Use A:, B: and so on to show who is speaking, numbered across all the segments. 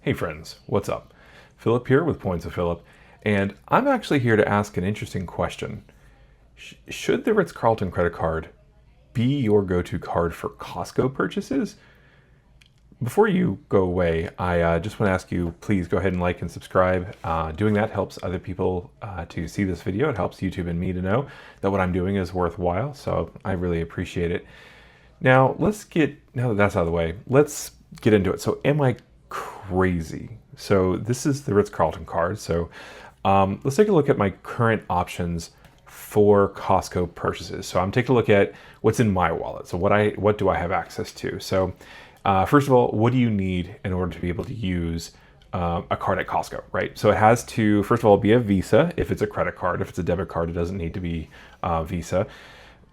A: Hey friends, what's up? Philip here with Points of Philip, and I'm actually here to ask an interesting question. Should the Ritz-Carlton Credit Card be your go-to card for Costco purchases? Before you go away, I just want to ask you, please go ahead and like and subscribe. Doing that helps other people to see this video. It helps YouTube and me to know that what I'm doing is worthwhile, so I really appreciate it. Now that that's out of the way, let's get into it. So am I crazy? So this is the Ritz-Carlton card. So let's take a look at my current options for Costco purchases. So I'm taking a look at what's in my wallet. So what do I have access to? So first of all, what do you need in order to be able to use a card at Costco, right? So it has to, first of all, be a Visa if it's a credit card. If it's a debit card, it doesn't need to be Visa.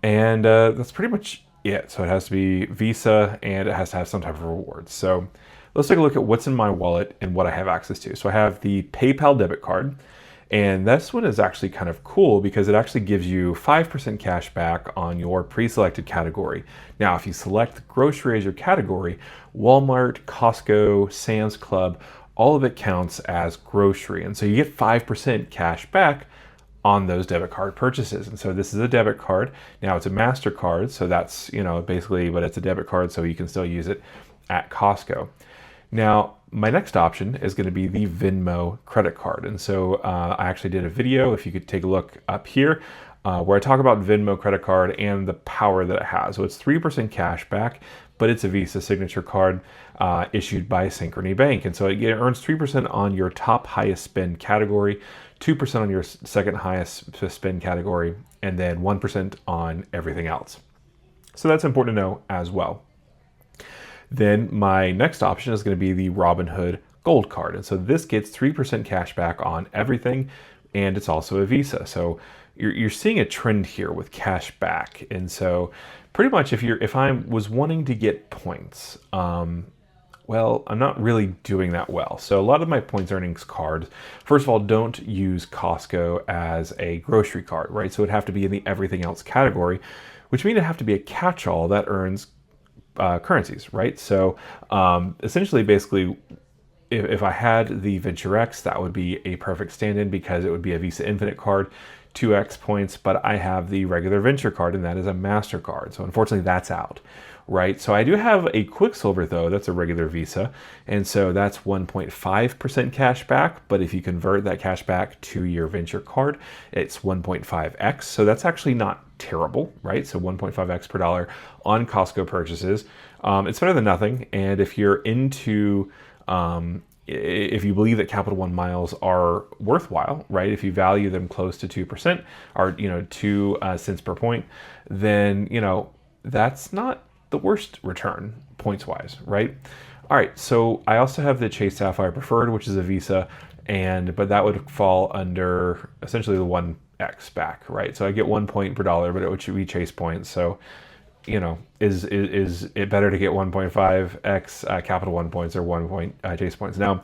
A: And that's pretty much it. So it has to be Visa and it has to have some type of rewards. So let's take a look at what's in my wallet and what I have access to. So I have the PayPal debit card, and this one is actually kind of cool because it actually gives you 5% cash back on your pre-selected category. Now, if you select grocery as your category, Walmart, Costco, Sam's Club, all of it counts as grocery. And so you get 5% cash back on those debit card purchases. And so this is a debit card. Now it's a MasterCard, so that's, basically, but it's a debit card, so you can still use it at Costco. Now, my next option is going to be the Venmo credit card. And so I actually did a video, if you could take a look up here, where I talk about Venmo credit card and the power that it has. So it's 3% cash back, but it's a Visa signature card issued by Synchrony Bank. And so it earns 3% on your top highest spend category, 2% on your second highest spend category, and then 1% on everything else. So that's important to know as well. Then my next option is going to be the Robinhood Gold Card. And so this gets 3% cash back on everything, and it's also a Visa. So you're seeing a trend here with cash back. And so pretty much if I was wanting to get points, well, I'm not really doing that well. So a lot of my points earnings cards, first of all, don't use Costco as a grocery card, right? So it'd have to be in the everything else category, which means it'd have to be a catch-all that earns currencies, right? So essentially, basically, if I had the Venture X, that would be a perfect stand-in because it would be a Visa Infinite card, 2x points, but I have the regular Venture card, and that is a MasterCard. So unfortunately, that's out, right? So I do have a Quicksilver, though. That's a regular Visa, and so that's 1.5% cash back, but if you convert that cash back to your Venture card, it's 1.5x, so that's actually not terrible, right? So 1.5x per dollar on Costco purchases. It's better than nothing. And if you're into, if you believe that Capital One miles are worthwhile, right? If you value them close to 2% or, 2 cents per point, then, that's not the worst return points wise, right? All right. So I also have the Chase Sapphire Preferred, which is a Visa, but that would fall under essentially the 1x back, right? So I get 1 point per dollar, but it should be Chase points. So, is it better to get 1.5x Capital One points or 1 point Chase points? Now,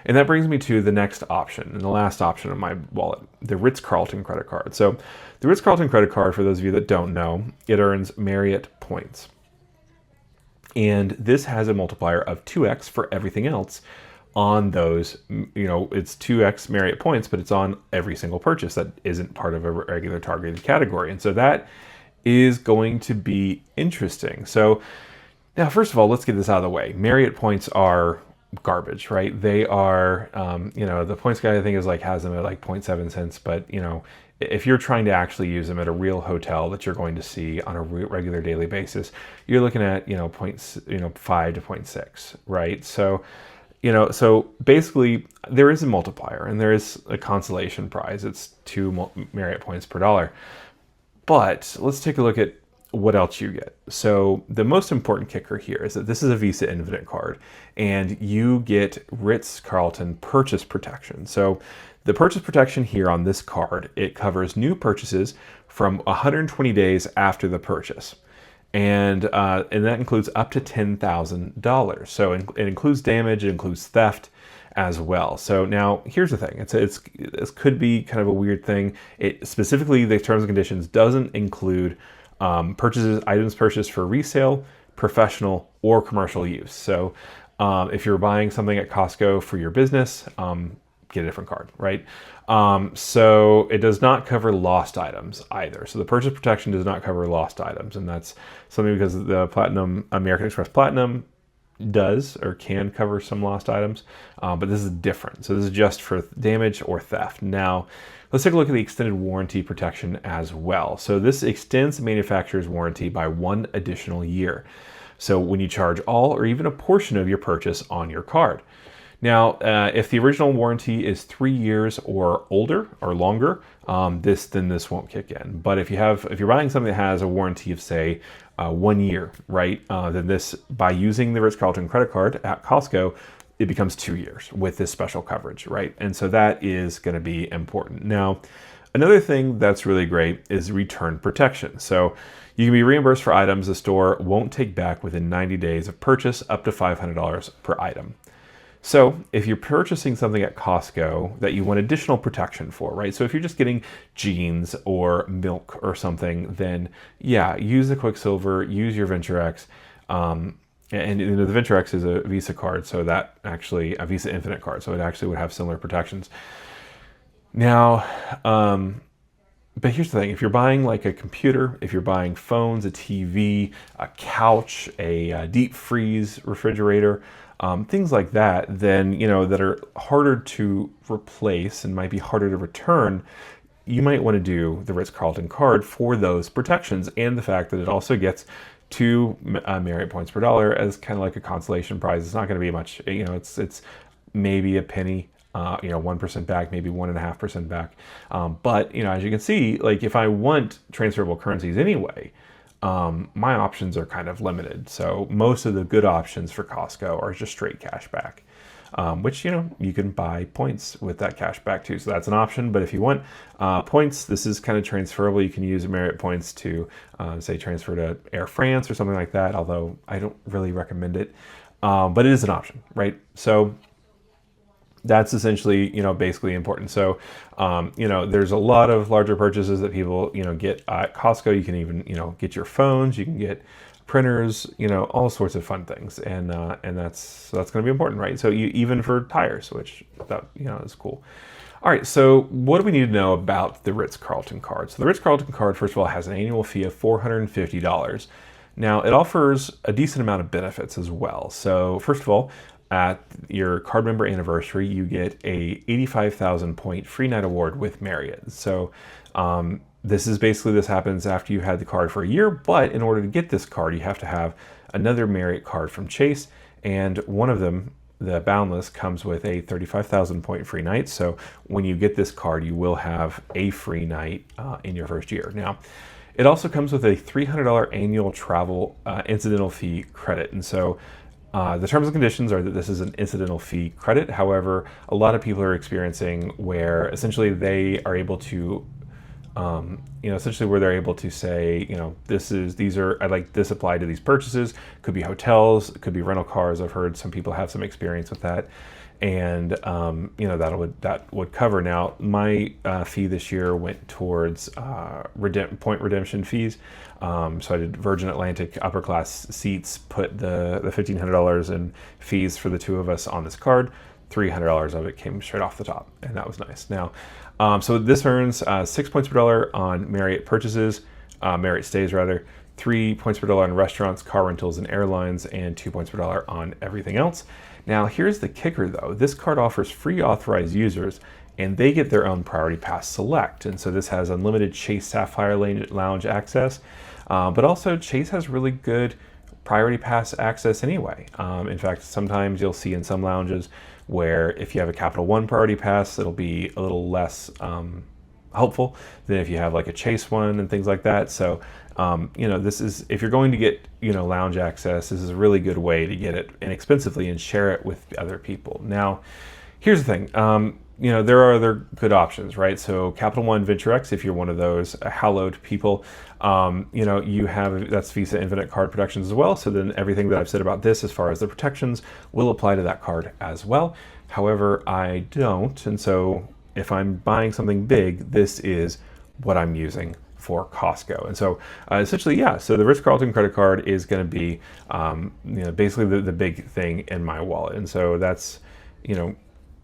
A: and that brings me to the next option and the last option of my wallet, the Ritz-Carlton credit card. So the Ritz-Carlton credit card, for those of you that don't know, it earns Marriott points. And this has a multiplier of 2x for everything else on those, it's 2x Marriott points, but it's on every single purchase that isn't part of a regular targeted category. And so that is going to be interesting. So now, first of all, let's get this out of the way. Marriott points are garbage, right? They are, the points guy, I think, has them at like 0.7 cents, but if you're trying to actually use them at a real hotel that you're going to see on a regular daily basis, you're looking at, 5 to 0.6, right? So, so basically there is a multiplier and there is a consolation prize. It's 2 Marriott points per dollar. But let's take a look at what else you get. So the most important kicker here is that this is a Visa Infinite card and you get Ritz-Carlton purchase protection. So the purchase protection here on this card, it covers new purchases from 120 days after the purchase. And that includes up to $10,000. So it includes damage, it includes theft as well. So now here's the thing. This could be kind of a weird thing. It specifically, the terms and conditions doesn't include items purchased for resale, professional, or commercial use. So If you're buying something at Costco for your business, get a different card, right? So it does not cover lost items either. So the purchase protection does not cover lost items, and that's something because the Platinum, American Express Platinum does or can cover some lost items, but this is different. So this is just for damage or theft. Now, let's take a look at the extended warranty protection as well. So this extends the manufacturer's warranty by 1 additional year. So when you charge all or even a portion of your purchase on your card. Now, if the original warranty is 3 years or older or longer, then this won't kick in. But if you're buying something that has a warranty of say 1 year, right? Then this, by using the Ritz-Carlton credit card at Costco, it becomes 2 years with this special coverage, right? And so that is going to be important. Now, another thing that's really great is return protection. So you can be reimbursed for items the store won't take back within 90 days of purchase, up to $500 per item. So if you're purchasing something at Costco that you want additional protection for, right? So if you're just getting jeans or milk or something, then yeah, use the Quicksilver, use your VentureX. And the VentureX is a Visa card, so that actually, a Visa Infinite card, so it actually would have similar protections. Now, but here's the thing, if you're buying like a computer, if you're buying phones, a TV, a couch, a deep freeze refrigerator, things like that, then, that are harder to replace and might be harder to return, you might want to do the Ritz-Carlton card for those protections, and the fact that it also gets 2 Marriott points per dollar as kind of like a consolation prize. It's not going to be much, it's maybe a penny, 1% back, maybe 1.5% back. But, as you can see, like if I want transferable currencies anyway, my options are kind of limited. So most of the good options for Costco are just straight cash back, which, you can buy points with that cash back too. So that's an option. But if you want points, this is kind of transferable. You can use Marriott points to, say, transfer to Air France or something like that, although I don't really recommend it. But it is an option, right? So that's essentially, basically important. So, there's a lot of larger purchases that people, get at Costco. You can even, get your phones, you can get printers, all sorts of fun things. And that's going to be important, right? So even for tires, which that, is cool. All right. So what do we need to know about the Ritz-Carlton card? So the Ritz-Carlton card, first of all, has an annual fee of $450. Now it offers a decent amount of benefits as well. So first of all, at your card member anniversary, you get a 85,000 point free night award with Marriott. So this happens after you had the card for a year, but in order to get this card, you have to have another Marriott card from Chase, and one of them, the Boundless, comes with a 35,000 point free night. So when you get this card, you will have a free night in your first year. Now, it also comes with a $300 annual travel incidental fee credit, and so the terms and conditions are that this is an incidental fee credit. However, a lot of people are experiencing where essentially they are able to, essentially where they're able to say, I'd like this applied to these purchases. Could be hotels, it could be rental cars. I've heard some people have some experience with that. And, that would cover. Now, my fee this year went towards point redemption fees. So I did Virgin Atlantic upper class seats, put the $1,500 in fees for the two of us on this card. $300 of it came straight off the top, and that was nice. Now, so this earns 6 points per dollar on Marriott purchases, Marriott stays rather, 3 points per dollar on restaurants, car rentals, and airlines, and 2 points per dollar on everything else. Now, here's the kicker though. This card offers free authorized users, and they get their own Priority Pass Select. And so this has unlimited Chase Sapphire Lounge access, but also Chase has really good Priority Pass access anyway. In fact, sometimes you'll see in some lounges where if you have a Capital One Priority Pass, it'll be a little less helpful than if you have like a Chase one and things like that. So, this is, if you're going to get, lounge access, this is a really good way to get it inexpensively and share it with other people. Now, here's the thing. There are other good options, right? So Capital One VentureX, if you're one of those hallowed people, you have, that's Visa Infinite card protections as well. So then everything that I've said about this as far as the protections will apply to that card as well. However, I don't. And so if I'm buying something big, this is what I'm using for Costco. And so essentially, yeah, so the Ritz-Carlton credit card is going to be, basically the big thing in my wallet. And so that's,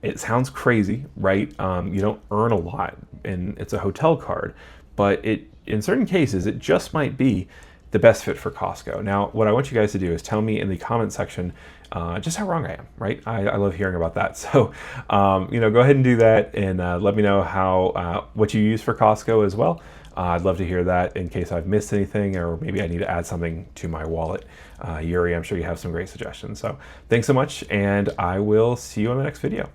A: it sounds crazy, right? You don't earn a lot, and it's a hotel card, but in certain cases, it just might be the best fit for Costco. Now, what I want you guys to do is tell me in the comment section just how wrong I am, right? I love hearing about that. So, go ahead and do that, and let me know what you use for Costco as well. I'd love to hear that in case I've missed anything, or maybe I need to add something to my wallet. Yuri, I'm sure you have some great suggestions. So thanks so much, and I will see you on the next video.